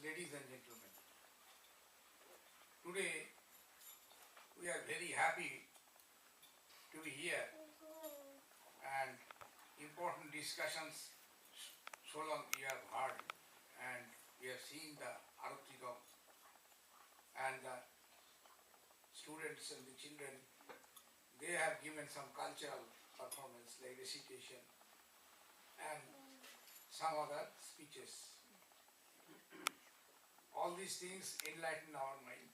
ladies and gentlemen. Today we are very happy to be here and important discussions so long we have heard and we have seen the Arutikam and the students and the children, they have given some cultural performance like recitation and some other speeches. All these things enlighten our mind.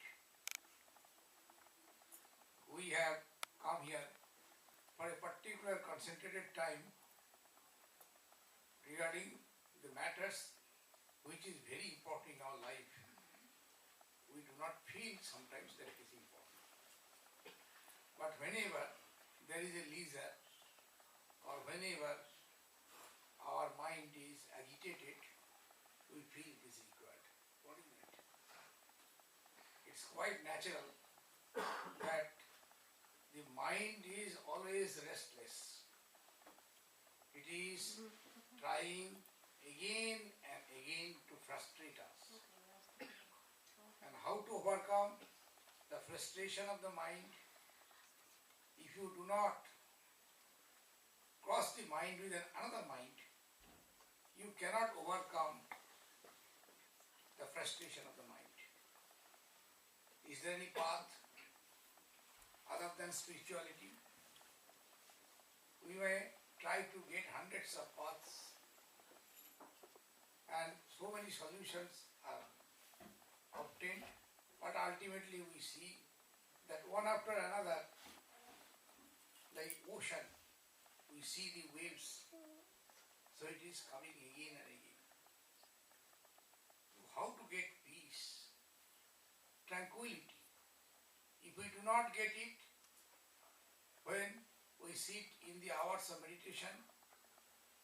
We have come here for a particular concentrated time regarding the matters which is very important in our life. We do not feel sometimes that it is important. But whenever there is a leisure or whenever our mind is agitated, we feel it is required. What is it? It's quite natural that the mind is always restless. It is trying again and again to frustrate us. And how to overcome the frustration of the mind? If you do not cross the mind with another mind, you cannot overcome the frustration of the mind. Is there any path other than spirituality? We may try to get hundreds of paths and so many solutions are obtained, but ultimately we see that one after another, like ocean, we see the waves, so it is coming again and again. So how to get peace, tranquility? If we do not get it, when we sit in the hours of meditation,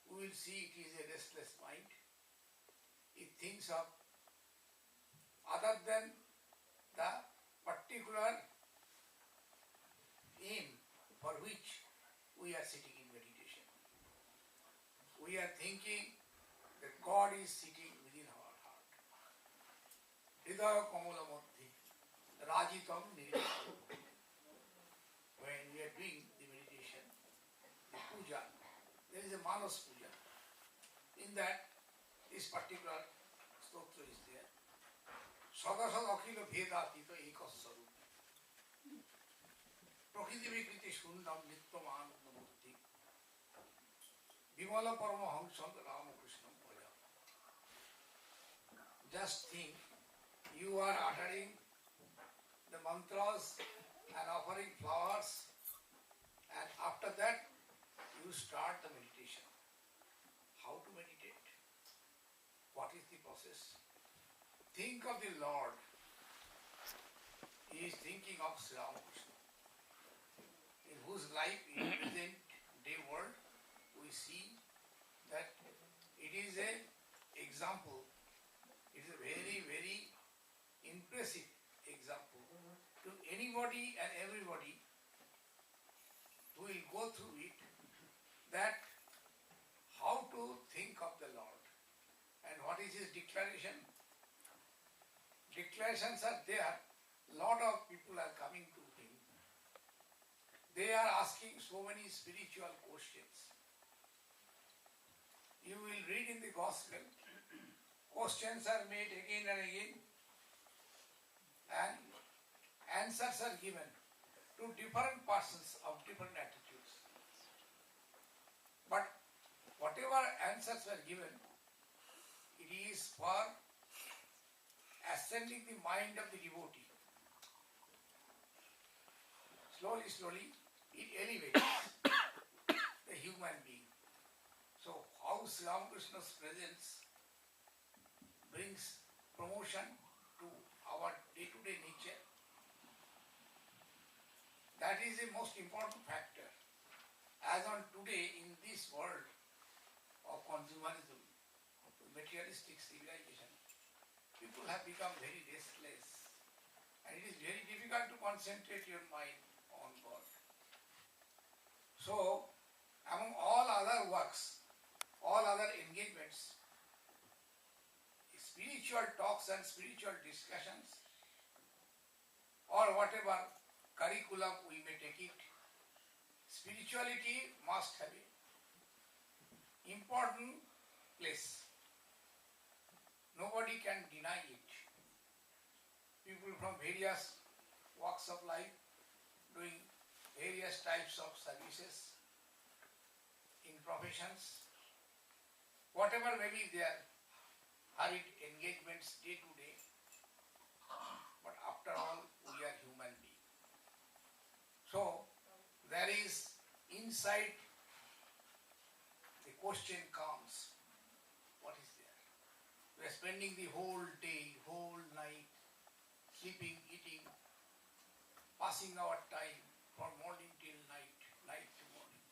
we will see it is a restless mind. It thinks of other than the particular aim for which we are sitting in meditation. We are thinking that God is sitting within our heart. Hridaya kamala madhye rajitam nirvitam. When we are doing the meditation, the puja, there is a manas puja. In that, this particular stotra is there. Sadasad akhila bhedatita ekassarup. Prakriti vikriti shundam nityam anandamurti. Vimala paramahamsam Ramakrishnam bhaja. Just think, you are uttering the mantras and offering flowers, and after that you start the meditation. How to meditate? What is the process? Think of the Lord. He is thinking of Sri Ramakrishna, in whose life in present day world we see that it is an example. It is a very, very impressive example to anybody and everybody who will go through it, that how to think of the Lord. And what is his declaration? Declarations are there. Lot of people are coming to him. They are asking so many spiritual questions. You will read in the Gospel, questions are made again and again, and answers are given to different persons of different attitudes. But whatever answers were given, it is for ascending the mind of the devotee. Slowly, slowly, it elevates the human being. So, how Sri Ramakrishna's presence brings promotion to our day-to-day nature, that is a most important factor. As on today, in this world of consumerism, of materialistic civilization, people have become very restless, and it is very difficult to concentrate your mind on God. So, among all other works, all other engagements, spiritual talks and spiritual discussions, or whatever curriculum we may take it, spirituality must have an important place. Nobody can deny it. People from various walks of life doing various types of services in professions, whatever may be their hurried engagements day to day, but after all, we are human beings. So, there is inside the question comes, what is there? We are spending the whole day, whole night, sleeping, eating, passing our time from morning till night, night to morning.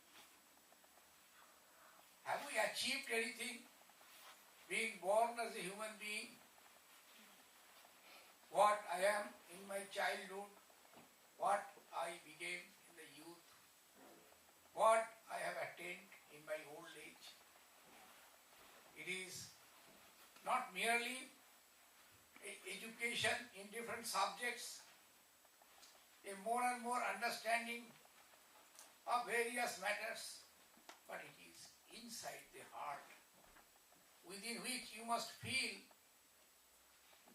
Have we achieved anything? Being born as a human being, what I am in my childhood, what I became in the youth, what I have attained in my old age. It is not merely education in different subjects, a more and more understanding of various matters, but it is inside the heart, within which you must feel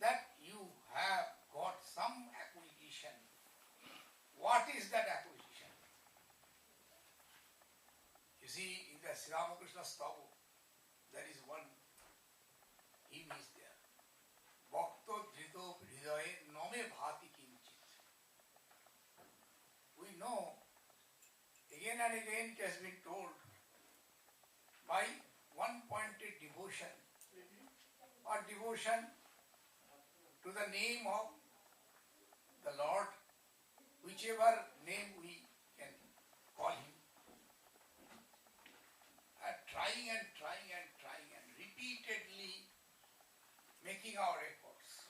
that you have got some acquisition. What is that acquisition? You see, in the Sri Ramakrishna Stava, there is one hymn is there. Bhakto dhrito hridaye nome bhati kinchit. We know, again and again it has been told, by one-pointed devotion or devotion to the name of the Lord, whichever name we can call him, trying and repeatedly making our efforts.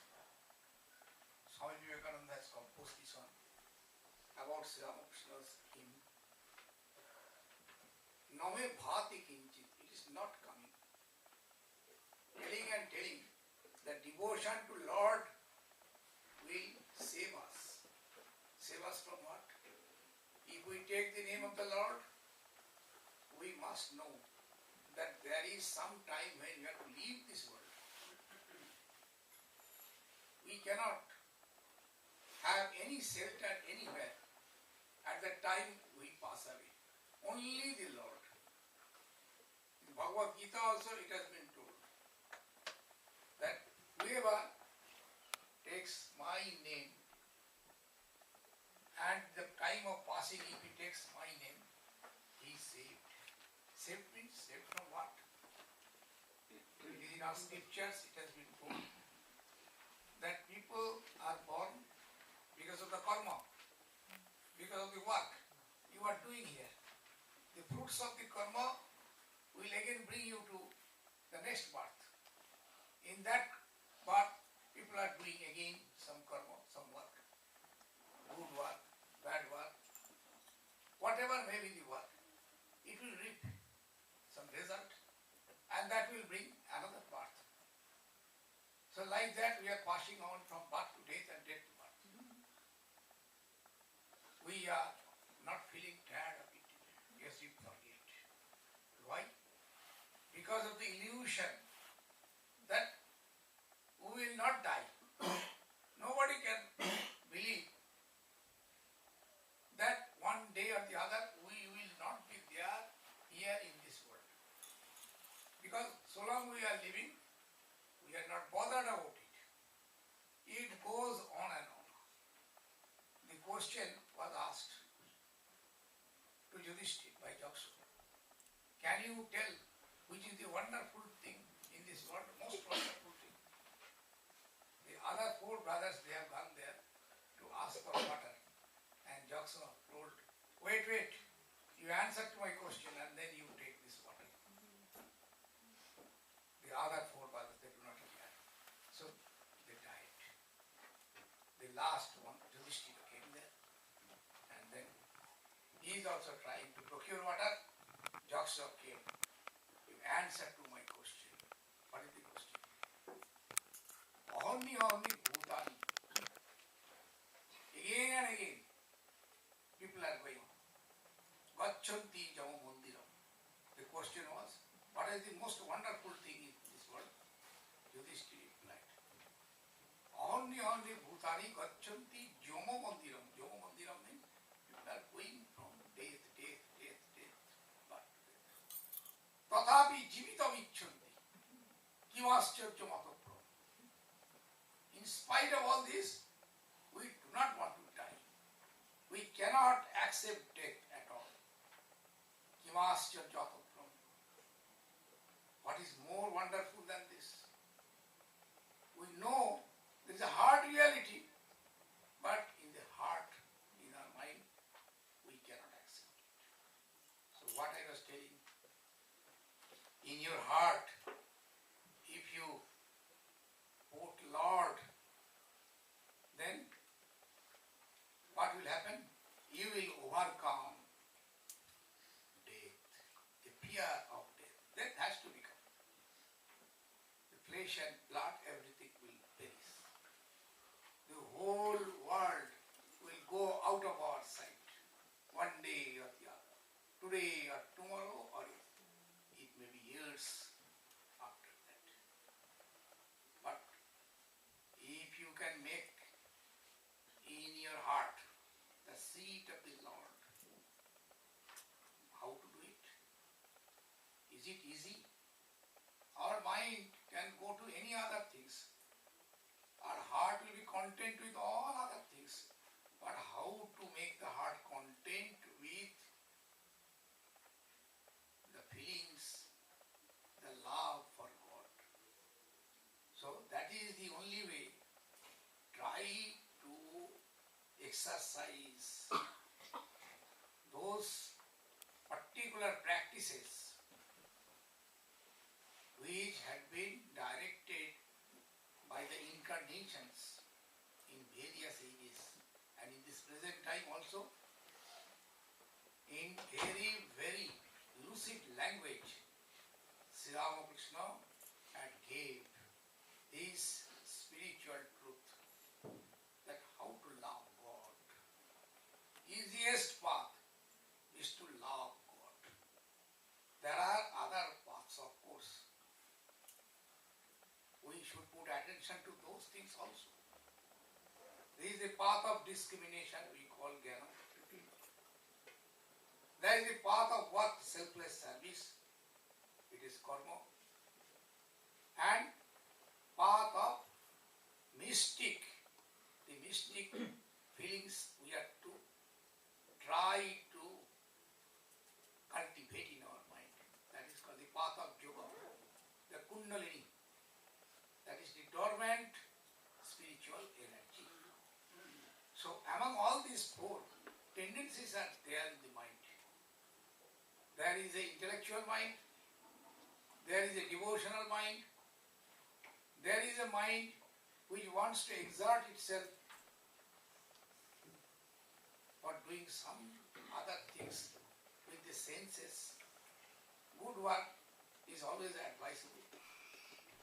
Swami Vivekananda has composed this one about Sri Ramakrishna's hymn. Name bhati kinchit, it is not coming. Telling and telling that devotion to Lord will save us. Save us from what? If we take the name of the Lord, we must know that there is some time when we have to leave this world. We cannot have any shelter anywhere at the time we pass away. Only the Lord. In Bhagavad Gita also it has been told that whoever takes my name and the time of passing, if he takes my name, he is saved. Saved means saved from what? It is in our scriptures it has been told that people are born because of the karma, because of the work you are doing here. The fruits of the karma will again bring you to the next birth. In that birth, people are doing again some karma, some work. Good work, bad work, whatever may be the work, it will reap some result and that will bring another birth. So like that we are passing on from birth to death and death to birth. We are not feeling tired of it. Yes, we forget. Why? Because of the illusion that we will not die. Nobody can believe that one day or the other we will not be there here in this world. Because so long we are living, we are not bothered about it. It goes on and on. The question was asked to Yudhishthira by Jaksura. Can you tell which is the wonderful thing in this world, most wonderful thing? The other four brothers, they have gone there to ask for water. And Jaksura told, wait, you answer to my question and then you take this water. The other four brothers, they do not care. So they died. The last one, Yudhishthira, came there. And then he is also trying to procure water. Jaksura came. You answer to my question. What is the question? only Bhutani. Again and again, people are going. Gachanti Jama Mandiram. The question was, what is the most wonderful thing in this world? Yudhishthira replied, only Bhutani Gachanti Jama Mandiram. Jama Mandiram means people are going from death, but Tathapi Jivitam Icchanti. Kimascharya Matapram. In spite of all this, we do not want to die. We cannot accept death at all. Kimascharya Matapram. What is more wonderful than this? We know there is a hard reality, but in the heart, in our mind, we cannot accept it. So what I was telling, in your heart, if you put Lord, then what will happen? You will overcome death, the fear of death. Death has to become. The flesh and blood, everything will perish. The whole world will go out of our sight, one day or the other, today or tomorrow, or it may be years after that. But if you can make in your heart the seat of the Lord, how to do it? Is it easy? Our mind can go to any other things. Our heart will be content with all other things. But how to make the heart content with the feelings, the love for God? So that is the only way. Try to exercise those particular practices which had been directed by the incarnations in various ages and in this present time also, in very, very lucid language, Sri Ramakrishna had gave this spiritual truth, that how to love God. Easiest path is to love God. There are other paths, of course. We should put attention to those things also. There is a path of discrimination we call Jnana. There is a path of work, selfless service. It is karma. And path of mystic. The mystic feelings we have to try to cultivate in our mind. That is called the path of yoga. The kundalini. That is the dormant spiritual energy. So among all these four, tendencies are there in the mind. There is an intellectual mind, there is a devotional mind, there is a mind which wants to exert itself for doing some other things with the senses. Good work is always advisable.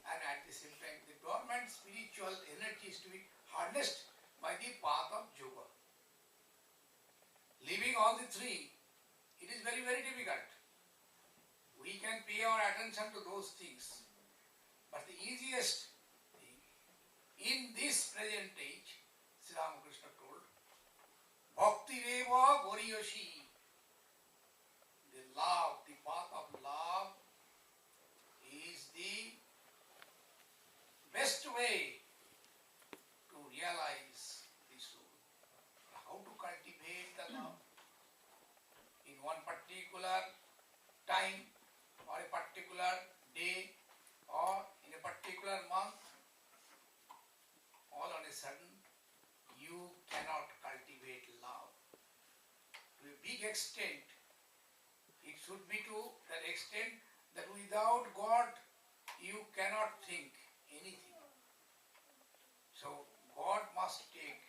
And at the same time, the dormant spiritual energy is to be harnessed by the path of yoga. Leaving all the three, it is very, very difficult. We can pay our attention to those things. But the easiest thing, in this present age, Sri Ramakrishna told, Bhakti Reva Goriyoshi. The love, the path of love is the best way to realize the soul. How to cultivate the love in one particular time or a particular day or in a particular month, all on a sudden you cannot cultivate love. To a big extent, it should be to that extent that without God you cannot think anything. So God must take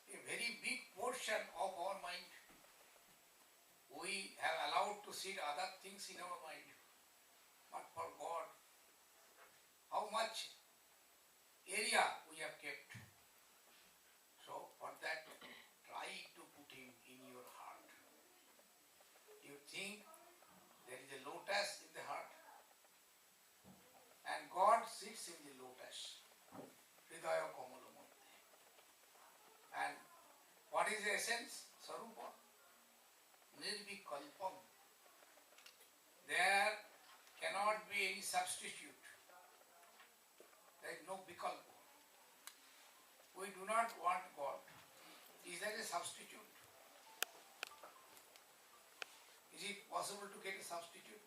a very big portion of our mind. We have allowed to sit other things in our mind. But for God, how much area we have kept. So for that, try to put him in your heart. You think there is a lotus in the heart, and God sits in the lotus, Hridaya Kamala Madhya. And what is the essence? Sarupa. Nirvikalpam. There cannot be any substitute. There is no vikalpa. We do not want God. Is there a substitute? Is it possible to get a substitute?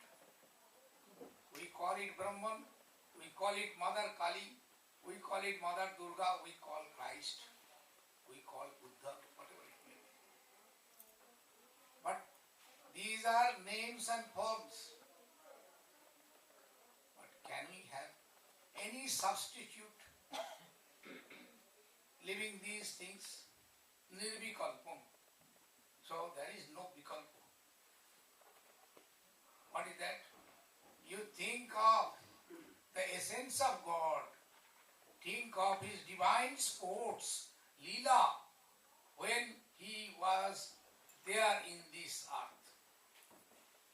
We call it Brahman, we call it Mother Kali, we call it Mother Durga, we call Christ, we call Buddha, whatever it may be. But these are names and forms. But can we have any substitute living these things? Nirvikalpam. So there is no vikalpa. What is that? You think of the essence of God, think of His divine sports, Leela, when He was there in this earth.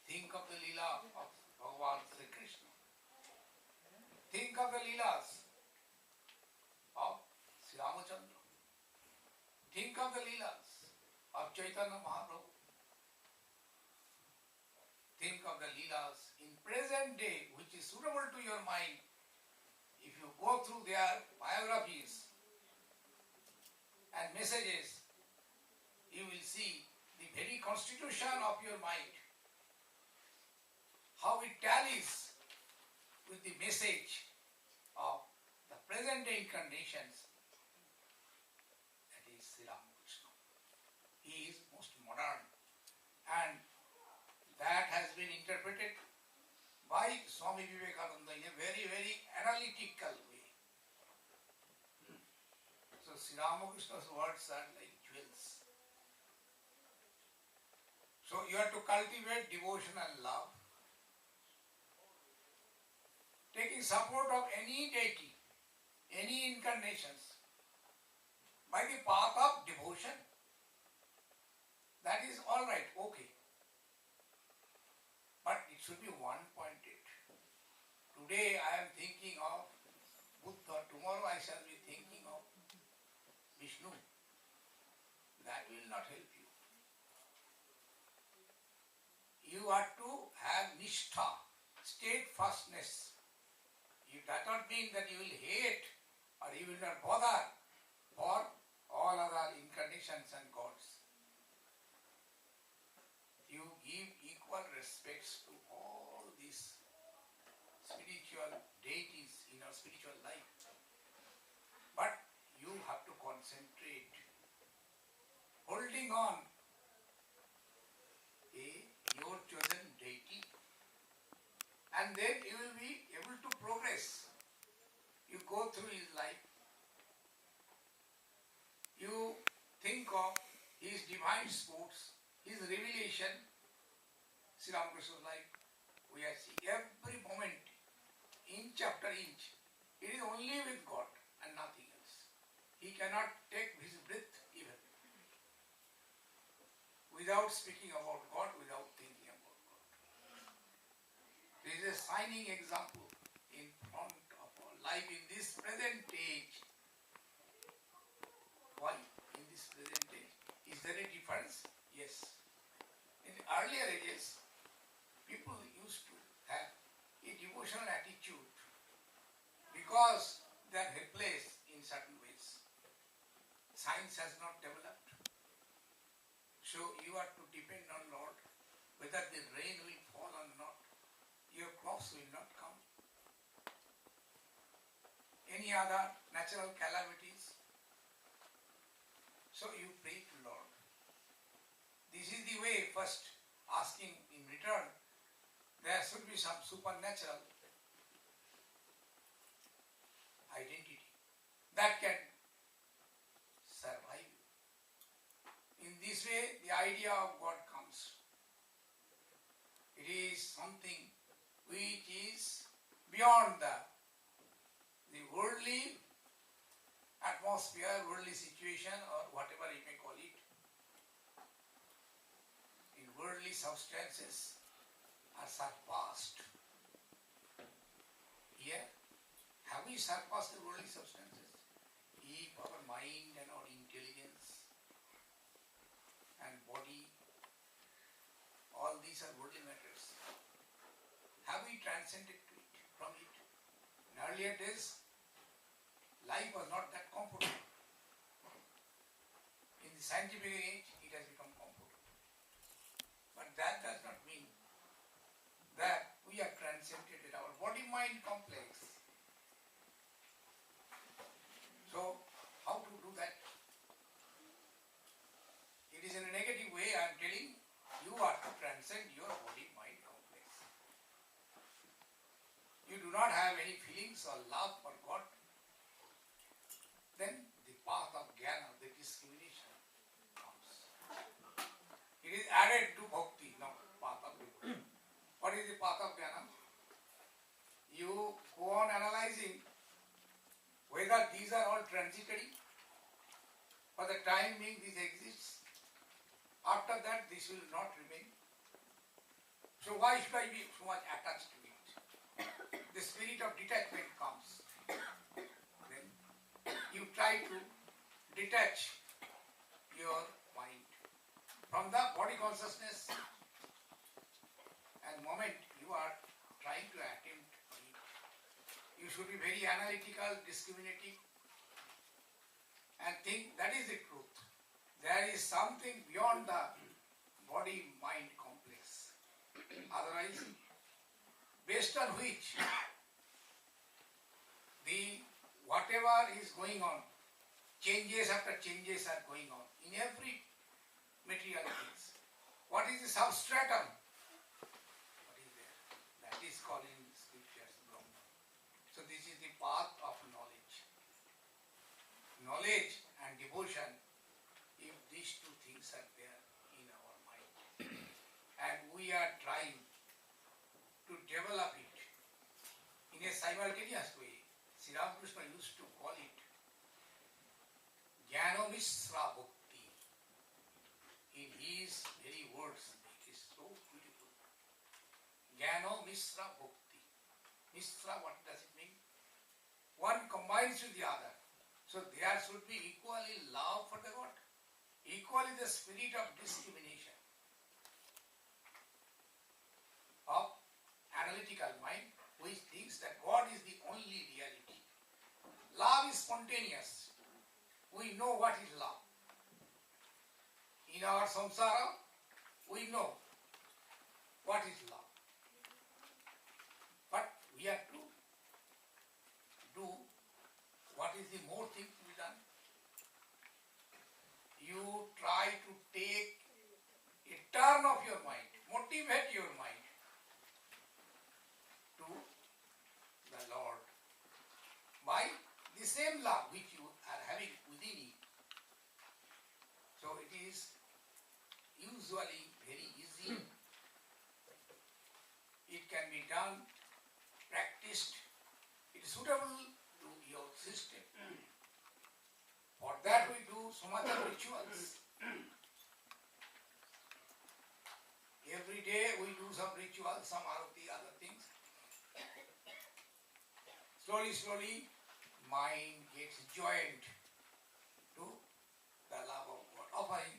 Think of the Leela of Bhagavan Sri Krishna. Think of the Leelas of Sri Ramachandra. Think of the Leelas of Chaitanya Mahaprabhu. Think of the Leelas in present day, which is suitable to your mind. If you go through their biographies and messages, you will see the very constitution of your mind, how it tallies with the message of the present day incarnations. That is Sri Ramakrishna. He is most modern, and that has been interpreted by Swami Vivekananda in a very, very analytical way. So Sri Ramakrishna's words are like jewels. So you have to cultivate devotion and love, taking support of any deity, any incarnations, by the path of devotion. That is all right, okay. But it should be one-pointed. Today I am thinking of Buddha, tomorrow I shall be thinking of Vishnu. That will not help you. You are to have nishtha, steadfastness. It does not mean that you will hate or you will not bother for all other incarnations and gods. You give equal respects to all these spiritual deities in our spiritual life. But you have to concentrate, holding on your chosen deity, and then you will be able to progress. You go through his life, you think of his divine sports, his revelation, Sri Ramakrishna's life. We are seeing every moment, inch after inch. It is only with God and nothing else. He cannot take his breath even without speaking about God, without thinking about God. There is a shining example in front of our life in this present age. Why in this present age? Is there a difference? Yes. In earlier ages, people used to have a devotional attitude because they are helpless in certain ways. Science has not developed. So you are to depend on Lord, whether the rain will fall or not. Your crops will not come. Any other natural calamities. So you pray to Lord. This is the way, first asking in return. There should be some supernatural identity that can survive you. In this way, the idea of God comes. It is something which is beyond the worldly atmosphere, worldly situation, or whatever you may call it, in worldly substances are surpassed. Here, have we surpassed the worldly substances? If our mind and our intelligence and body, all these are worldly matters. Have we transcended to it, from it? In earlier days, life was not that comfortable. In the scientific age, it has become comfortable. But that does not mean that we have transcended our body-mind complex. So, how to do that? It is in a negative way I am telling you are to transcend your body-mind complex. You do not have any feelings or love for God, then the path of jnana, the discrimination, comes. It is added to bhakti, not path of devotion. What is the path of jnana? You go on analyzing whether these are all transitory. For the time being this exists. After that this will not remain. So why should I be so much attached to it? The spirit of detachment comes. Then you try to detach your mind from the body consciousness, and moment you are trying to attempt it, you should be very analytical, discriminating, and think that is the truth. There is something beyond the body-mind complex. Otherwise, based on which the whatever is going on, changes after changes are going on in every material things. What is the substratum? What is there? That is called in scriptures Brahma. So this is the path of knowledge. Knowledge and devotion, if these two things are there in our mind, and we are trying to develop it in a simultaneous way, Sri Ramakrishna used to call it Jnana Misra Bhakti. In his very words, it is so beautiful. Jnana Misra Bhakti. Misra, what does it mean? One combines with the other. So there should be equally love for the God, equally the spirit of discrimination, of analytical mind, which thinks that God is the only reality. Love is spontaneous. We know what is love. In our samsara, we know what is love. But we have to do what is the more thing to be done. You try to take a turn of your mind, motivate your mind to the Lord by the same love which you are having within you. So it is usually very easy. It can be done, practiced. It is suitable to your system. For that we do so much of rituals. Every day we do some rituals, some arati, other things. Slowly, mind gets joined to the love of God, offering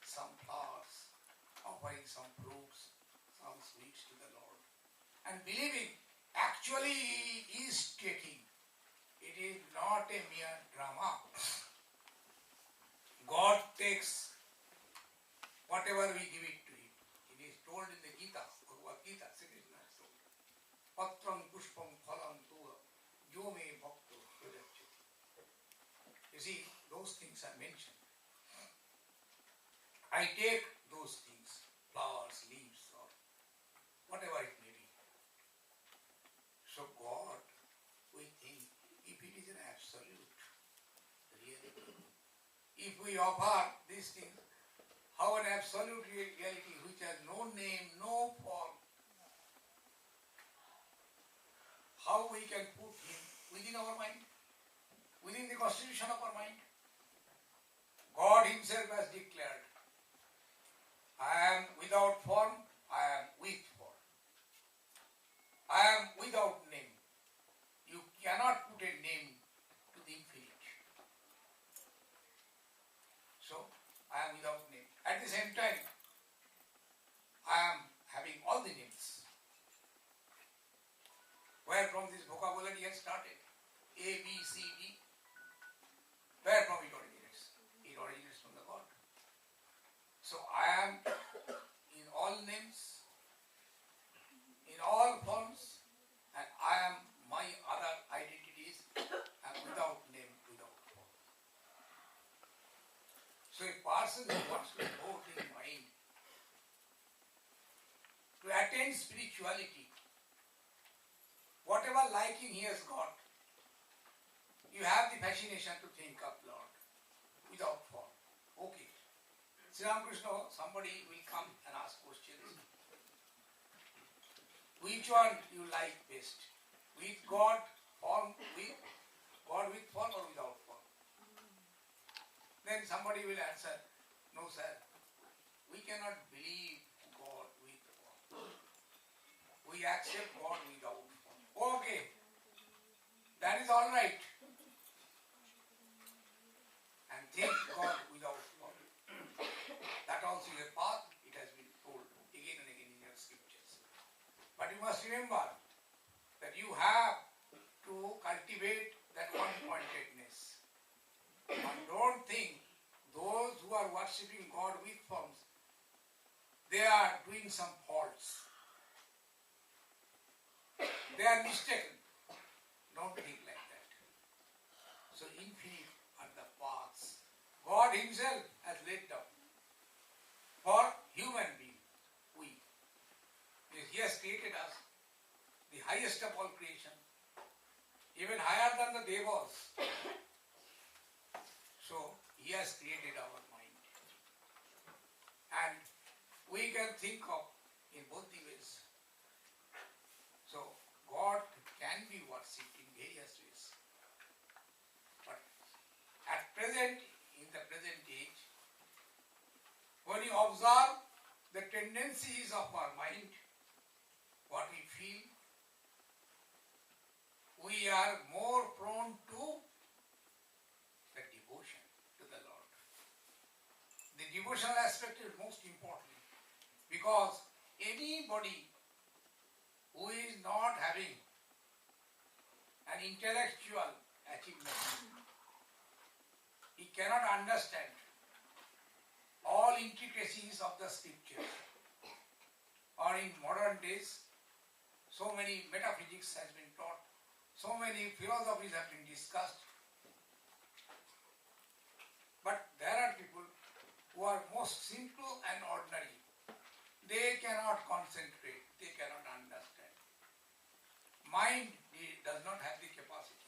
some flowers, offering some fruits, some sweets to the Lord, and believing actually He is taking. It is not a mere drama. God takes whatever we give it to Him. It is told in the Gita, Bhagavad Gita, Sri Krishna has told. Patram pushpam phalam tura yome bhakto yajachati. You see, those things are mentioned. I take those things, flowers, leaves, or whatever it may be. So God, we think, if it is an absolute, really, if we offer these things, how an absolute reality which has no name, no form, how we can put Him within our mind? within the constitution of our mind. God himself has declared, I am without form, I am with form. I am without name. You cannot put a name to the infinite. So, I am without name. At the same time, I am having all the names. Where from this vocabulary has started? A, B, C, D. Where from it originates? It originates from the God. So I am in all names, in all forms, and I am my other identities, and without name, without form. So a person who wants to go in mind, to attain spirituality, whatever liking he has got, you have the fascination to think of Lord without form. Okay. Sri Ramakrishna, somebody will come and ask questions. Which one you like best? With God, form, with God with form or without form? Then somebody will answer, no sir, we cannot believe God with form. We accept God without form. Okay. That is all right. And think God without form. That also is a path, it has been told again and again in your scriptures. But you must remember that you have to cultivate that one-pointedness. And don't think those who are worshipping God with forms, they are doing some faults. They are mistaken. Don't think like that. So infinite are the paths God himself has laid down for human being, we. Because he has created us, the highest of all creation, even higher than the Devas. So he has created our mind. And we can think of in both the ways. So God can be worshipped in various ways. But at present, in the present age, when you observe the tendencies of our mind, what we feel, we are more prone to the devotion to the Lord. The devotional aspect is most important because anybody who is not having an intellectual achievement, he cannot understand all intricacies of the scriptures. Or in modern days, so many metaphysics has been taught, so many philosophies have been discussed. But there are people who are most simple and ordinary. They cannot concentrate, they cannot understand. Mind does not have the capacity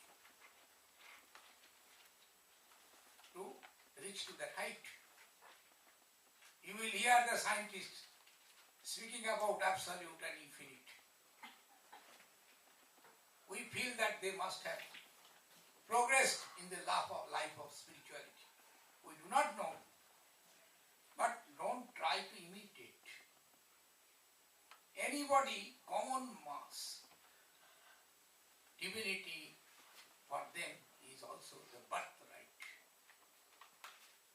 to reach to that height. You will hear the scientists speaking about absolute and infinite. We feel that they must have progressed in the life of spirituality. We do not know, but don't try to imitate. Anybody, common mass, divinity for them is also the birthright.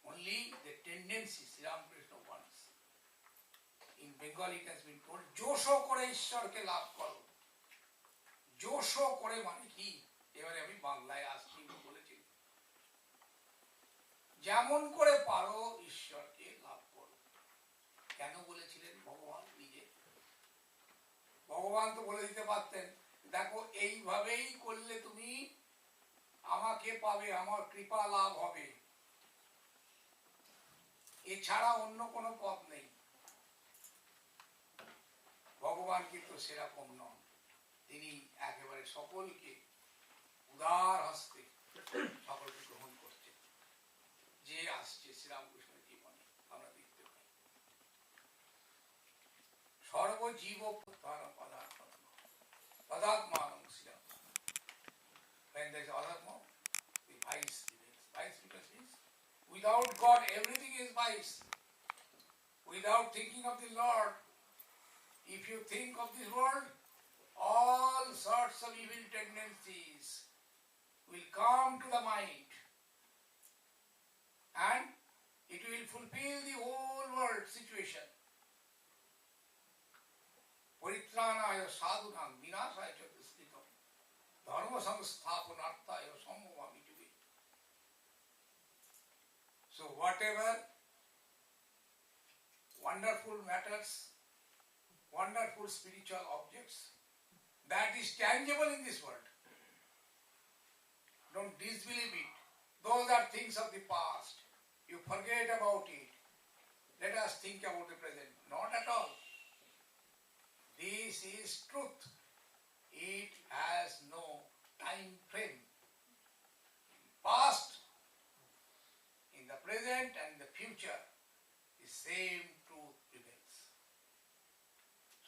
Only the tendency, Sri Ramakrishna wants. In Bengali it has been told, Josho kore Ishwarke labh karo. Josho kore মানে কি? এবারে আমি বাংলায় আসছি বলেছি। যেমন করে পারো ঈশ্বরকে লাভ করো। কেন বলেছিলেন ভগবান নিজে? ভগবান তো বলে দিতে পারতেন, দেখো এইভাবেই করলে তুমি আমাকে পাবে, আমার কৃপা লাভ হবে। এছাড়া অন্য কোনো পথ নেই। ভগবান কিন্তু সেরকম নন। তিনি একেবারে সকলকে উদার হস্তে সকলকে গ্রহণ করছেন। যে আসছে শ্রীরামকৃষ্ণের জীবনে আমরা দেখতে পাই। সর্বজীব পদার্থ পদাত্মানং Shriram. When there is other the everything is vice. Without thinking of the Lord, if you think of this world, all sorts of evil tendencies will come to the mind and it will fulfill the whole world situation. Paritrānāya sadhunam vināsāya ca duṣkritam dharma samsthapanarthāya sammovami to be. So whatever wonderful matters, wonderful spiritual objects that is tangible in this world, don't disbelieve it. Those are things of the past. You forget about it. Let us think about the present. Not at all. This is truth. It has no time frame. Past, in the present and the future, the same truth prevails.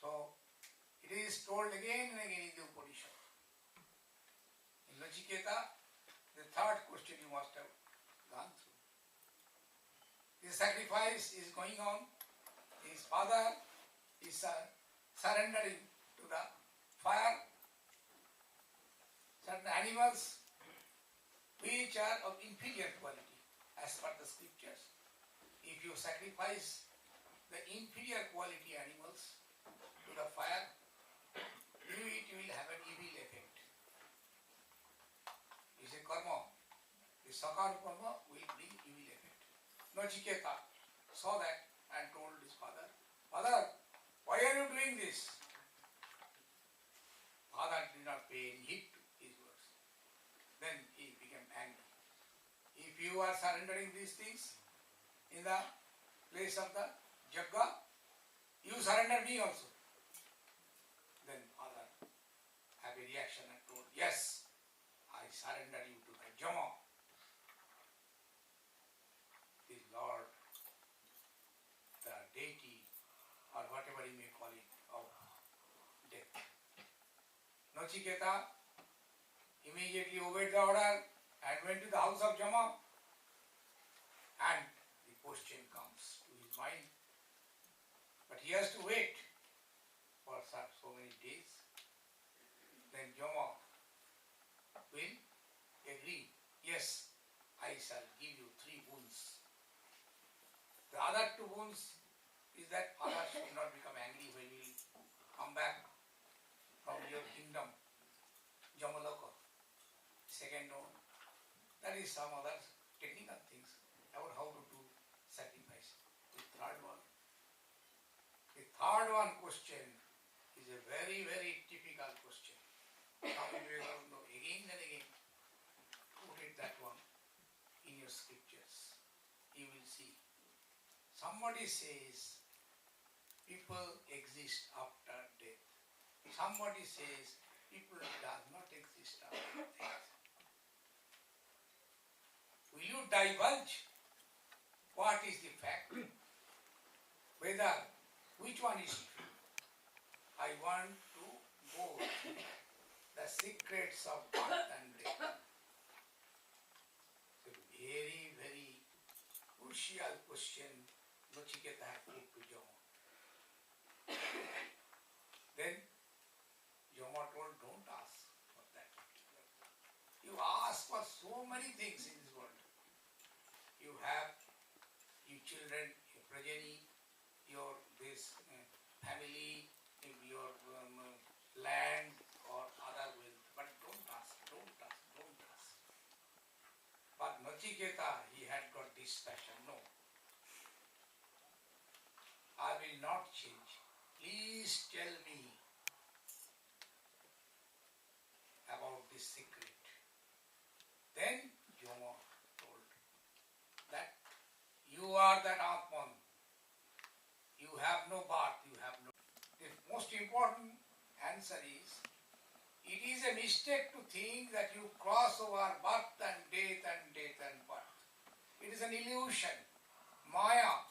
So, it is told again and again in the Upanishad. In Nachiketa, the third question you must have gone through. His sacrifice is going on. His father is surrendering to the fire. Certain animals which are of inferior quality as per the scriptures. If you sacrifice the inferior quality animals to the fire, it will have an evil effect. It's a karma. The sakar karma will bring evil effect. Nachiketa saw that and told his father, "Father, why are you doing this?" Father did not pay any heed to his words. Then he became angry. If you are surrendering these things in the place of the Jagga, you surrender me also. Then father had a reaction and told, "Yes, I surrender you to the Jama." The Lord, the deity, or whatever you may call it, of death. Nachiketa immediately obeyed the order and went to the house of Jama. And the question comes to his mind. But he has to wait for so many days. Then Jama will agree, "Yes, I shall give you 3 boons." The other 2 boons is that father should not become angry when we come back from your kingdom, Jamaloka. Second one, that is some other technical things about how to do sacrifice. The third one question is a very, very typical question. Swami Vivekananda again and again quoted that one in your scriptures. You will see. Somebody says people exist after death. Somebody says people does not exist after death. Will you divulge what is the fact? Whether, which one is true? I want to go through the secrets of birth and death. It's a very, very crucial question Nachiketa had put to Jama. Then Jama told, "Don't ask for that. You ask for so many things in this world. You have your children, your progeny, your this family, your land or other wealth. But don't ask, don't ask, don't ask." But Nachiketa, he had got this passion. "No, I will not change. Please tell me about this secret." Then Joma told that you are that Atman. You have no birth, you have no... The most important answer is, it is a mistake to think that you cross over birth and death and death and birth. It is an illusion, maya,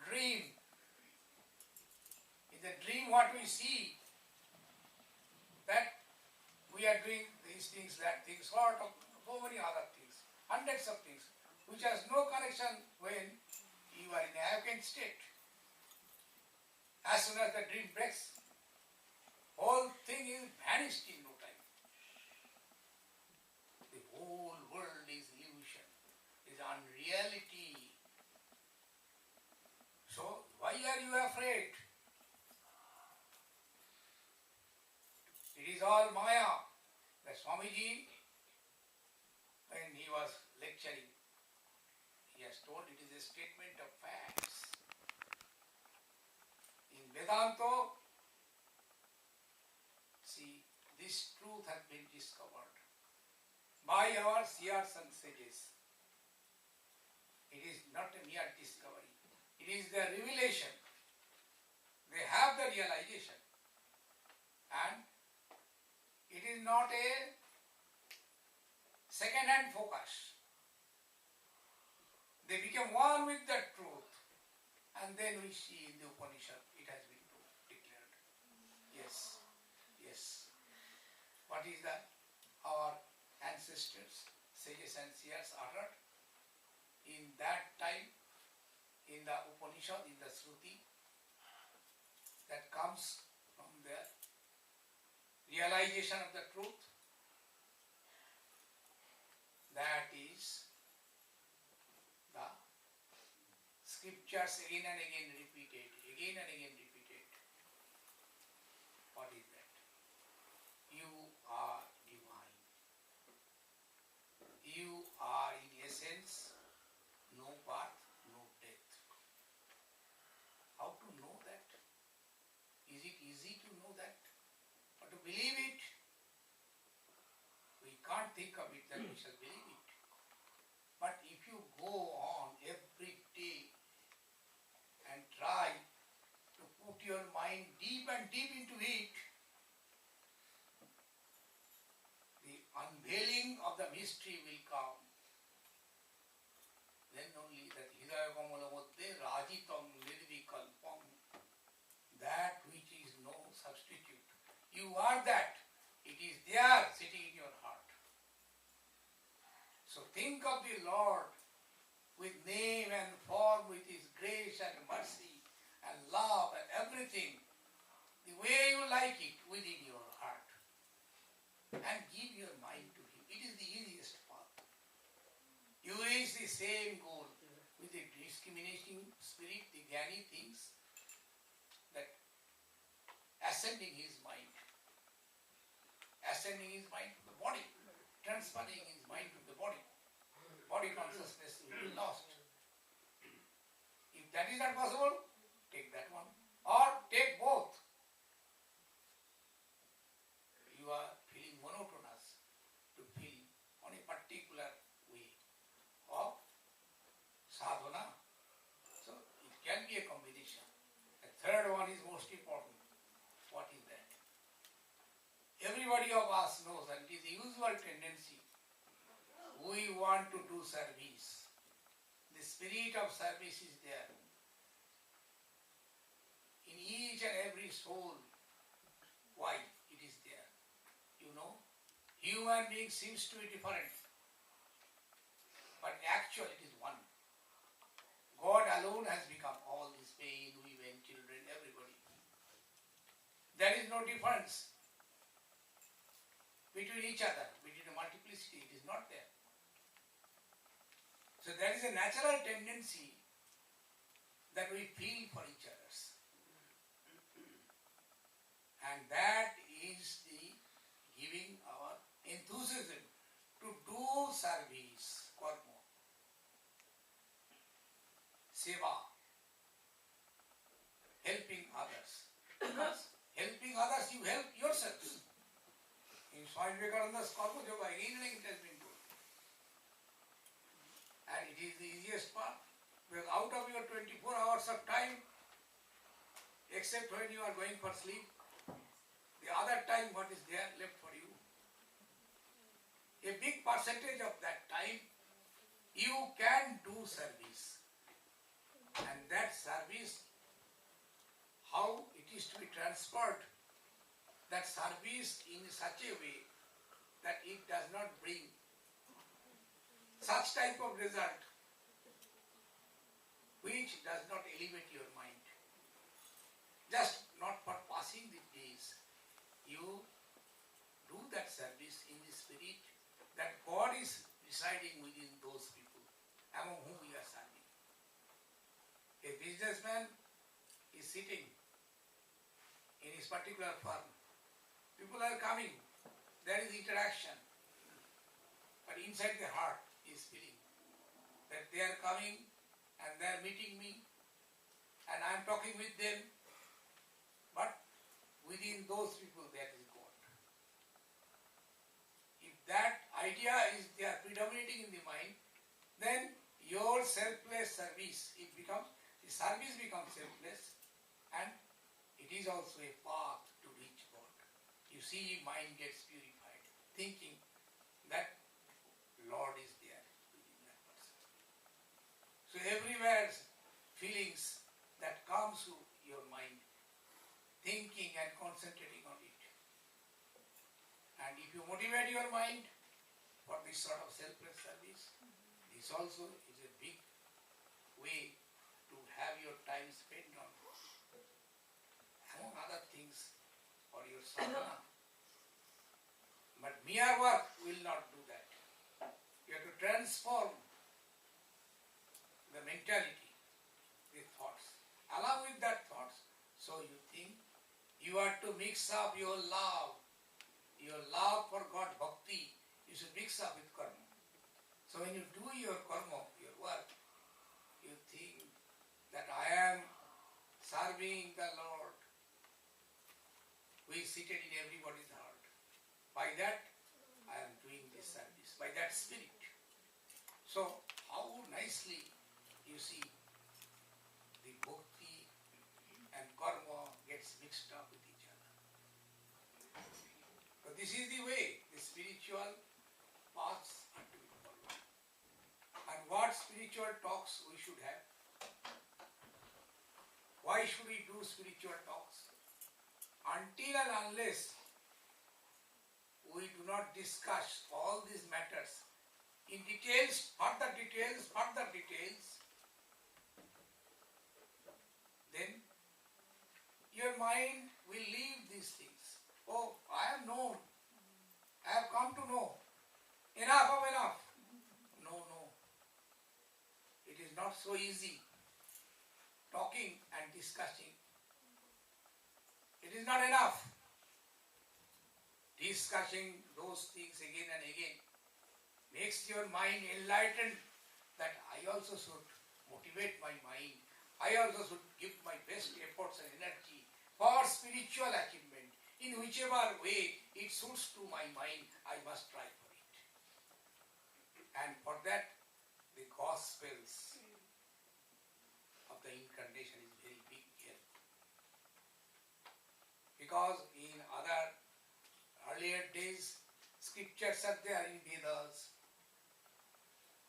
dream. In the dream what we see, that we are doing these things, that things, sort of so many other things, hundreds of things, which has no connection when are in a awakened state. As soon as the dream breaks, whole thing is vanished in no time. The whole world is illusion, is unreality. So why are you afraid? It is all Maya. The Swamiji, when he was lecturing, he has told it is a statement of facts. In Vedanta, see, this truth has been discovered by our seers and sages. It is not a mere discovery. It is the revelation. They have the realization. And it is not a second-hand focus. They become one with the truth. And then we see in the Upanishad, it has been declared. Yes, yes. What is that? Our ancestors, sages and seers uttered in that time, in the Upanishad, in the Shruti, that comes from the realization of the truth. That is the scriptures again and again repeated, again and again repeated. What is that? You are divine. You are in essence no birth, no death. How to know that? Is it easy to know that? Or to believe it? We can't think of it that we shall believe it. But if you go on every day and try to put your mind deep and deep into it, the unveiling of the mystery will come. Then only that Hidaya Kamala Madhya Rajitam Nirvikalpam, that which is no substitute. You are that. It is there sitting in your heart. So think of the Lord with name and form, with His grace and mercy and love and everything, the way you like it within your heart. And give your mind to Him. It is the easiest path. You reach the same goal with the discriminating spirit, the Jnani thinks that ascending his mind to the body, transferring his mind to the body. Body consciousness will be lost. If that is not possible, take that one. Or take both. You are feeling monotonous to feel on a particular way of sadhana. So it can be a combination. The third one is most important. What is that? Everybody of us knows that it is the usual tendency. We want to do service. The spirit of service is there. In each and every soul. Why? It is there. You know, human being seems to be different. But actually it is one. God alone has become all this pain, women, children, everybody. There is no difference between each other, between a multiplicity. It is not there. So there is a natural tendency that we feel for each other. And that is the giving our enthusiasm to do service, karma, seva, helping others. Because helping others, you help yourselves. In Swami Vivekananda's Karma Yoga, again and again it has been told. And it is the easiest part, because out of your 24 hours of time, except when you are going for sleep, the other time what is there left for you? A big percentage of that time, you can do service. And that service, how it is to be transferred, that service in such a way that it does not bring such type of result which which does not elevate your mind. Just not for passing the days. You do that service in the spirit that God is residing within those people among whom we are serving. A businessman is sitting in his particular firm. People are coming. There is interaction. But inside the heart he is feeling that they are coming and they are meeting me and I am talking with them. But within those people there is God. If that idea is there predominating in the mind, then your selfless service, the service becomes selfless, and it is also a path to reach God. You see, mind gets purified, thinking that Lord is there within that person. So everywhere feelings that comes to your mind, thinking and concentrating on it. And if you motivate your mind for this sort of selfless service, this also is a big way to have your time spent on, among other things, for your sadhana. But mere work will not do that. You have to transform the mentality, the thoughts. Along with that thoughts, so you think you are to mix up your love for God, bhakti, you should mix up with karma. So when you do your karma, your work, you think that I am serving the Lord who is seated in everybody's heart. By that, I am doing this service, by that spirit. So, how nicely you see the bhakti and karma gets mixed up with each other. So this is the way the spiritual paths are to be followed. And what spiritual talks we should have? Why should we do spiritual talks? Until and unless we do not discuss all these matters in details, further details, then your mind will leave these things. Oh, I have known. I have come to know. Enough of enough. No. It is not so easy talking and discussing. It is not enough. Discussing those things again and again makes your mind enlightened that I also should motivate my mind. I also should give my best efforts and energy for spiritual achievement. In whichever way it suits to my mind, I must try for it. And for that, the Gospels of the Incarnation is very big help. Because in other earlier days, scriptures are there in Vedas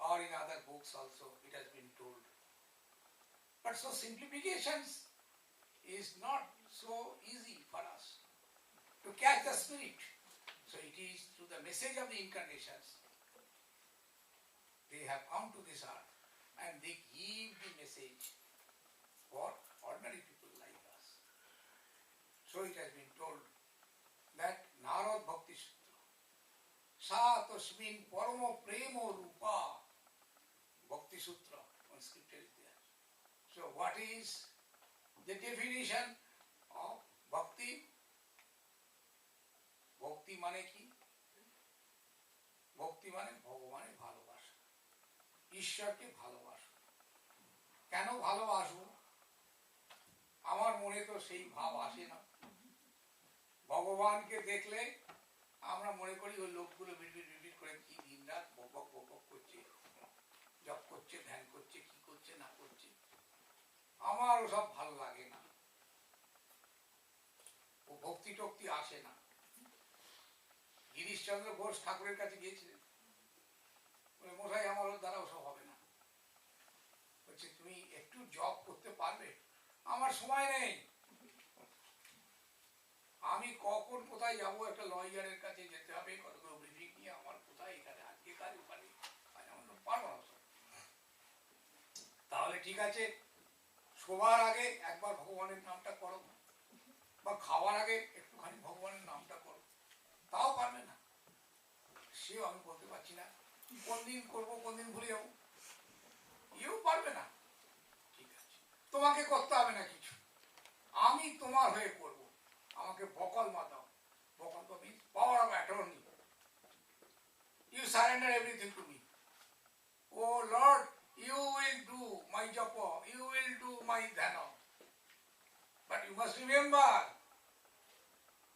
or in other books also, it has been told. But so simplifications is not so easy for us to catch the spirit. So it is through the message of the incarnations. They have come to this earth and they give the message for ordinary people like us. So it has been told that Narad Bhakti Sutra Sa Tasmin Paramo Premo Rupa Bhakti Sutra, one scripture is there. So what is the definition of bhakti? Bhakti mane ki? Bhakti mane Bhagavaনের ভালোবাসা, ঈশ্বরকে ভালোবাসা। কেন ভালোবাসবো? আমার মনে তো সেই ভাব আসে না। ভগবানকে দেখলে আমরা মনে করি ওই লোকগুলো বিড়বিড় করে কি দিনরাত বক করছে, জপ করছে, ধ্যান করছে, কি করছে না করছে, আমার ওসব ভালো লাগে না। ও ভক্তি টক্তি আসে না। গিরিশচন্দ্র ঘোষ ঠাকুরের কাছে গিয়েছিলেন, মশাই আমার ওর দ্বারা ওসব হবে না। বলছে তুমি একটু জব করতে পারবে? আমার সময় নেই, আমি কখন কোথায় যাবো, একটা লয়ারের কাছে যেতে হবে, কতগুলো ব্রিফিং নিয়ে, আমার কোথায় এখানে আজকে কাজ ওখানে পারবো না। তাহলে ঠিক আছে, শোবার আগে একবার ভগবানের নামটা করো, বা খাওয়ার আগে একটুখানি ভগবানের নামটা করো, তাও পারবে না। সেও আমি বলতে পারছি না, কোন দিন করবো কোন দিন ভুলে যাবো, এও পারবে না। ঠিক আছে, তোমাকে করতে হবে না কিছু, আমি তোমার হয়ে করব। আমাকে বকলমা দাও। বকলমা means power of attorney. You surrender everything to me. O lord, you will do my japa, you will do my dhana. But you must remember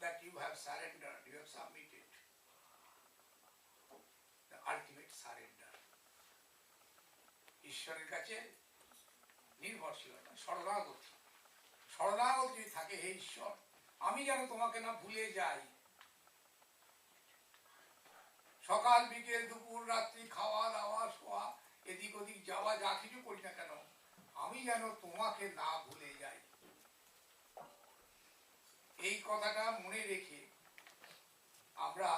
that you have surrendered, you have submitted. The ultimate surrender. ঈশ্বরের কাছে নির্ভরশীলতা, শরণাগতি। শরণাগতি যদি থাকে, হে ঈশ্বর, আমি যেন তোমাকে না ভুলে যাই। সকাল বিকেল দুপুর রাত্রি খাওয়া দাওয়া শোয়া এদিক ওদিক যাওয়া যা কিছু করি না কেন, আমি যেন তোমাকে না ভুলে যাই। এই কথাটা মনে রেখে আমরা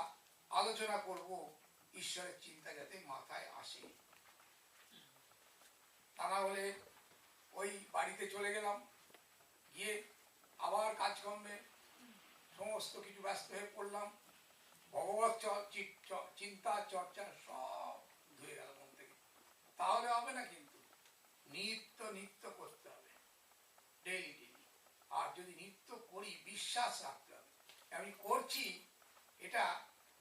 আলোচনা করব ঈশ্বরের চিন্তা যাতে মাথায় আসে। তা না হলে ওই বাড়িতে চলে গেলাম, গিয়ে আবার কাজকর্মে সমস্ত কিছু ব্যস্ত হয়ে পড়লাম, ভগবত চিন্তা চর্চা সব ধুয়ে গেল মন থেকে। তাহলে হবে না, কিন্তু নিত্য নিত্য করতে হবে, ডেইলি ডেইলি। আর যদি নিত্য করি, বিশ্বাস রাখতে হবে আমি করছি, এটা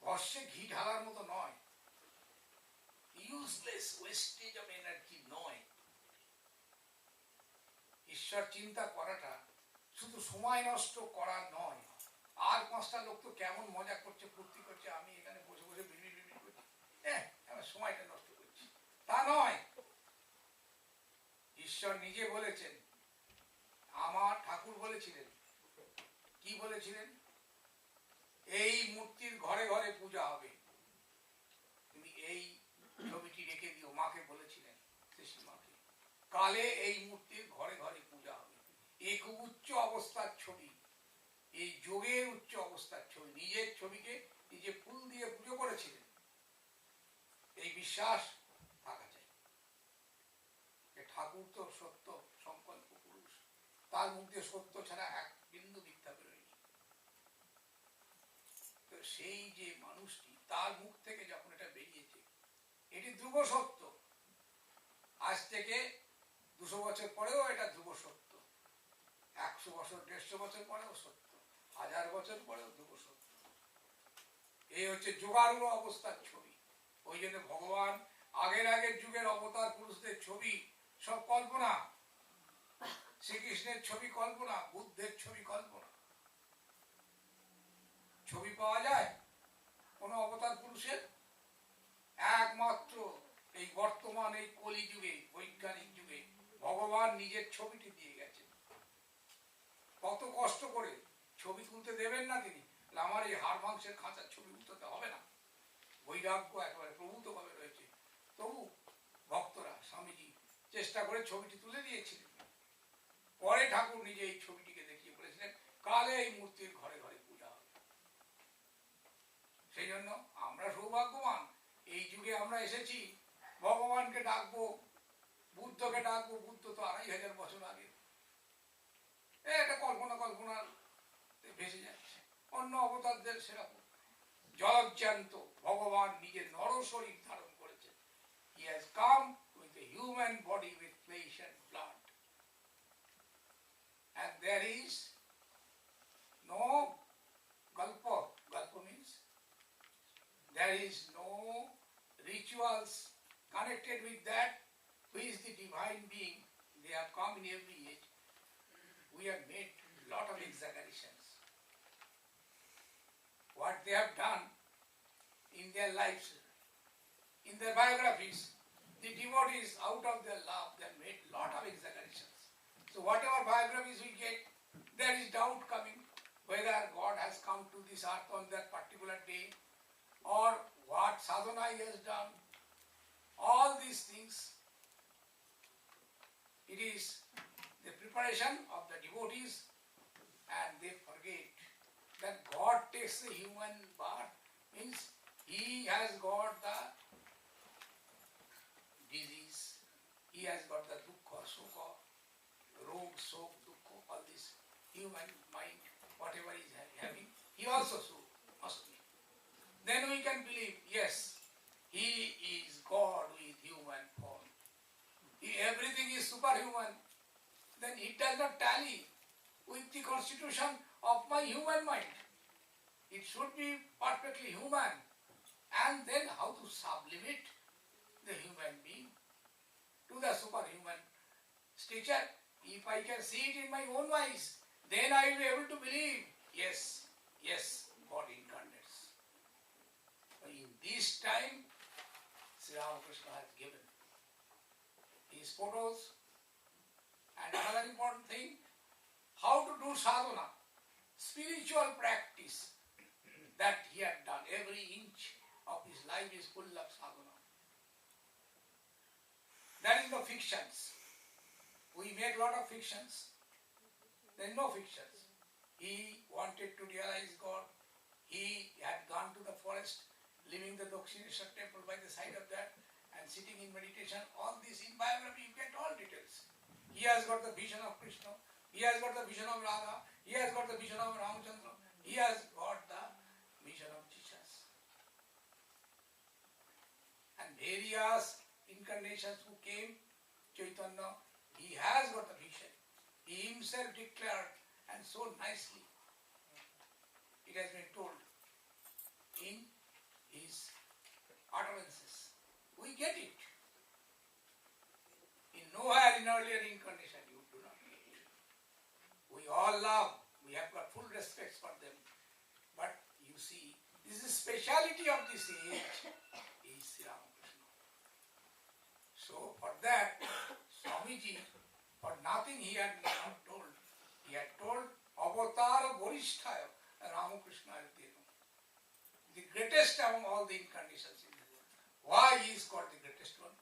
ভস্যে ঘি ঢালার মতো নয়, ইউজলেস ওয়েস্টেজ অফ এনার্জি নয়। ঈশ্বর চিন্তা করাটা শুধু সময় নষ্ট করা নয়। আর পাঁচটা লোক তো কেমন মজা করছে, ফুর্তি করছে, আমি এখানে বসে বসে বিড়বিড় বিড়বিড় করছি, আমার সময়টা নষ্ট করছি, তা নয়। ঈশ্বর নিজে বলেছেন, আমার ঠাকুর বলেছিলেন, কি বলেছিলেন? এই মূর্তির ঘরে ঘরে পূজা হবে, তুমি এই ছবিটি রেখে দিও। মাকে বলেছিলেন, মাকে, কালে এই মূর্তির ঘরে ঘরে পূজা হবে। এক উচ্চ অবস্থার ছবি, এই যোগের উচ্চ অবস্থার ছবি। নিজের ছবিকে নিজে ফুল দিয়ে পুজো করেছিলেন। এই বিশ্বাস থাকা চাই যে ঠাকুর তো সত্য সংকল্প পুরুষ, তার মধ্যে সত্য ছাড়া এক বিন্দু মিথ্যা বেরোয়নি। তো সেই যে মানুষটি, তার মুখ থেকে যখন এটা বেরিয়েছে, এটি ধ্রুব সত্য। আজ থেকে 200 বছর পরেও এটা ধ্রুব সত্য, 100 বছর 150 বছর পরেও সত্য, 1000 বছর পরেও ধ্রুব সত্য। এই হচ্ছে যোগারূঢ় অবস্থার ছবি। ওই জন্য ভগবান আগের আগের যুগের অবতার পুরুষদের ছবি সব কল্পনা। শ্রীকৃষ্ণের ছবি কল্পনা, বুদ্ধের ছবি কল্পনা। ছবি পাওয়া যায় কোন অবতার পুরুষের? একমাত্র এই বর্তমান এই কলি যুগে, বৈজ্ঞানিক যুগে ভগবান নিজের ছবিটি দিয়ে গেছেন। কত কষ্ট করে ছবি তুলতে দেবেন না তিনি, আমার এই হাড় মাংসের খাঁচার ছবি উঠতে হবে না। বৈরাগ্য একেবারে প্রভূত ভাবে রয়েছে, তবু ভক্তরা স্বামীজি চেষ্টা করে ছবিটি তুলে দিয়েছিলেন। পরে ঠাকুর নিজে এই ছবিটিকে দেখিয়ে বলেছিলেন, কালে এই মূর্তির ঘরে ঘরে পূজা হবে। সেই জন্য আমরা সৌভাগ্যবান, এই যুগে আমরা এসেছি। ভগবানকে ডাকবো, বুদ্ধকে ডাকবো, বুদ্ধ তো 2500 বছর আগে। এটা কল্পনা কল্পনা ভেসে যাচ্ছে। অন্য অবতারদের সেরকম জলজ্জান্ত ভগবান নিজের নরশরীর ধারণ করেছেন। He has come with a human body with flesh and blood. And there is no galpa. Galpa means there is no rituals connected with that, who is the divine being. They have come in every age. We have made a lot of exaggerations. What they have done in their lives, in their biographies, the devotees, out of their love, they have made a lot of exaggerations. So whatever biographies we get, there is doubt coming whether God has come to this earth on that particular day, or what sadhana he has done. All these things, it is the preparation of the devotees, and they forget that God takes the human birth, means he has got the disease, he has got the dukkha, sukha, rog, human mind, whatever is having, he also must be. Then we can believe, yes, he is God with human form. Everything is superhuman. Then it does not tally with the constitution of my human mind. It should be perfectly human. And then how to sublimate the human being to the superhuman stature. If I can see it in my own eyes, then I will be able to believe, yes, God incarnates. In this time, Sri Ramakrishna has given his photos. And another important thing, how to do sadhana, spiritual practice that he had done. Every inch of his life is full of sadhana. That is no fictions. We make a lot of fictions. There is no fictions. He wanted to realize God. He had gone to the forest, leaving the Dakshineshwar temple by the side of that and sitting in meditation. All this in biography, you get all details. He has got the vision of Krishna. He has got the vision of Radha. He has got the vision of Ramachandra. He has got the vision of Jesus. And various incarnations who came, Chaitanya, he has got the vision. He himself declared, and so nicely it has been told in his utterances. We get it. In nowhere in earlier incarnation you do not get it. We all love, we have got full respect for them. But you see, this is the speciality of this age, is Sri Ramakrishna. So for that, Swamiji, for nothing he had not told. He had told Avatar Varishtaya Ramakrishna Adhyana, the greatest among all the incarnations in the world. Why he is called the greatest one?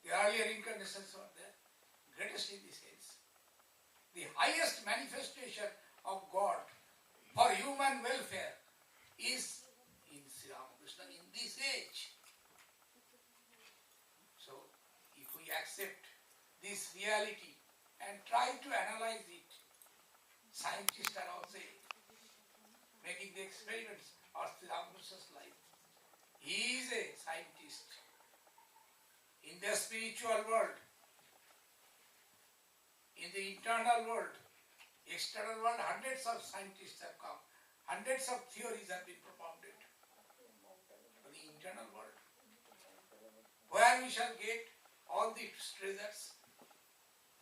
The earlier incarnations were there, greatest in this age. The highest manifestation of God for human welfare is in Sri Ramakrishna in this age. So, if we accept this reality and try to analyze it, scientists are also making the experiments of Sri Ramakrishna's life. He is a scientist. In the spiritual world, in the internal world, external world, hundreds of scientists have come. Hundreds of theories have been propounded. For the internal world, where we shall get all the treasures,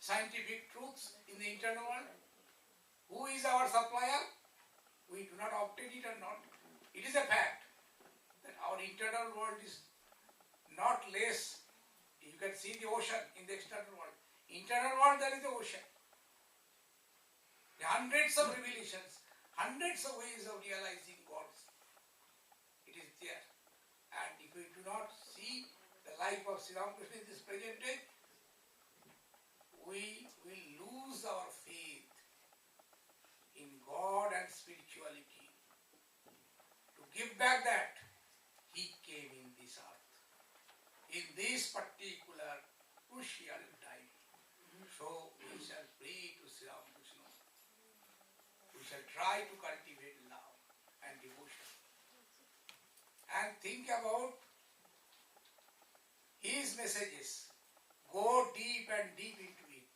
scientific truths in the internal world. Who is our supplier? We do not obtain it or not. It is a fact that our internal world is not less. You can see the ocean in the external world. Internal world, there is the ocean. The hundreds of revelations, hundreds of ways of realizing God. It is there. And if we do not see the life of Sri Ramakrishna in this present day, we will lose our faith in God and spirituality. To give back that, he came in this earth, in this particular crucial time. So we shall pray to Sri Ramakrishna. We shall try to cultivate love and devotion. And think about his messages. Go deep and deep into it.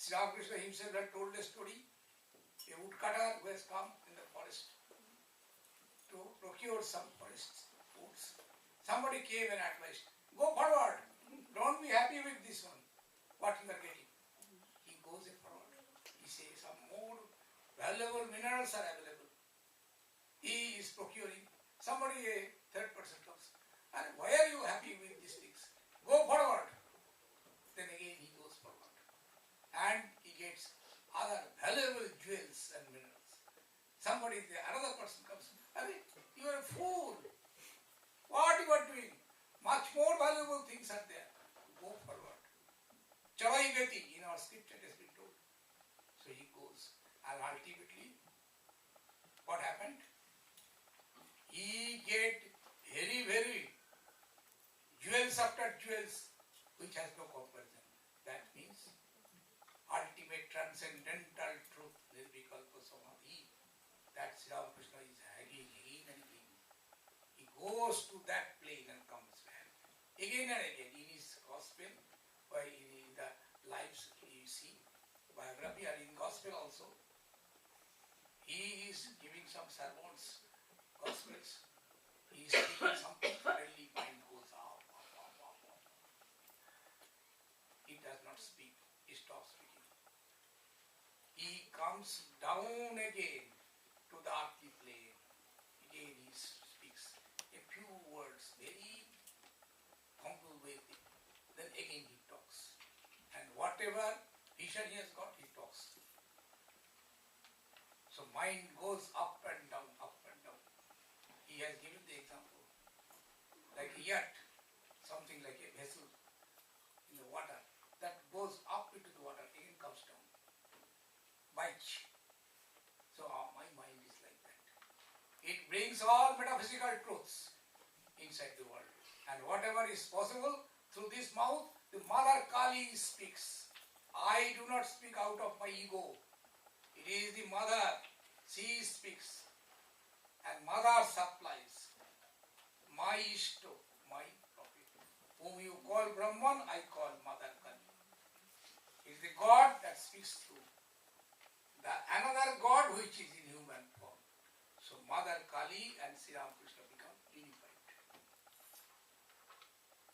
Sri Ramakrishna himself had told a story. A woodcutter who has come in the forest to procure some forest foods. Somebody came and advised, go forward. Don't be happy with this one, what you are getting. He goes forward. He says some more valuable minerals are available. He is procuring. Somebody, a third person comes. And why are you happy with these things? Go forward. Then again he goes forward. And he gets other valuable jewels and minerals. Somebody, another person comes. You are a fool. What you are doing? Much more valuable things are there. Go forward. Charai Gati, in our scripture it has been told. So he goes. And ultimately, what happened? He get very, very jewels after jewels, which has no comparison. That means ultimate transcendental truth, Nirvikalpa Samadhi, that Sri Ramakrishna is having again and again. He goes to that plane and comes back. Again and again in his gospel, or in the lives you see, biography and in gospel also, he is giving some sermons, gospels. He is speaking something, suddenly mind goes up. He does not speak, he stops speaking. He comes down again to the earthly plane. Again he speaks a few words, very humble way. Then again he talks. And whatever vision he has got, he talks. So mind goes up and down, up and down. He has given the example. Like a yacht, something like a vessel in the water, that goes up into the water, again comes down. Bike. So my mind is like that. It brings all metaphysical truths inside the world. And whatever is possible, through this mouth, the Mother Kali speaks. I do not speak out of my ego. It is the Mother. She speaks. And Mother supplies. My Ishto, my prophet. Whom you call Brahman, I call Mother Kali. It is the God that speaks through. Another God which is in human form. So Mother Kali and Sri Ramakrishna become unified.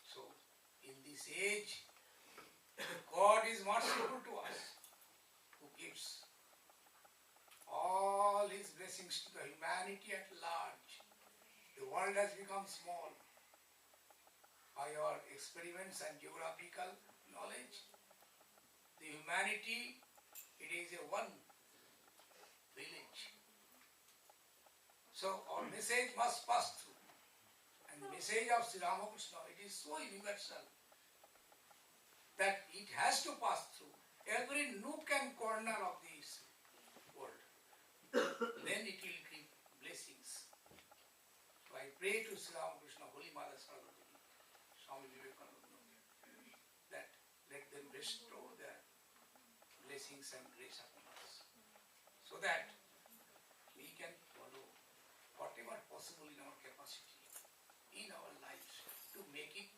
So in this age, God is merciful to us, who gives all his blessings to the humanity at large. The world has become small. By our experiments and geographical knowledge, the humanity, it is a one village. So our message must pass through. And the message of Sri Ramakrishna, it is so universal that it has to pass through every nook and corner of this world. Then it will give blessings. So I pray to Sri Ramakrishna, Holy Mother Saraswati, Swami Vivekananda, that let them bestow their blessings and grace upon us, so that we can follow whatever possible in our capacity, in our lives, to make it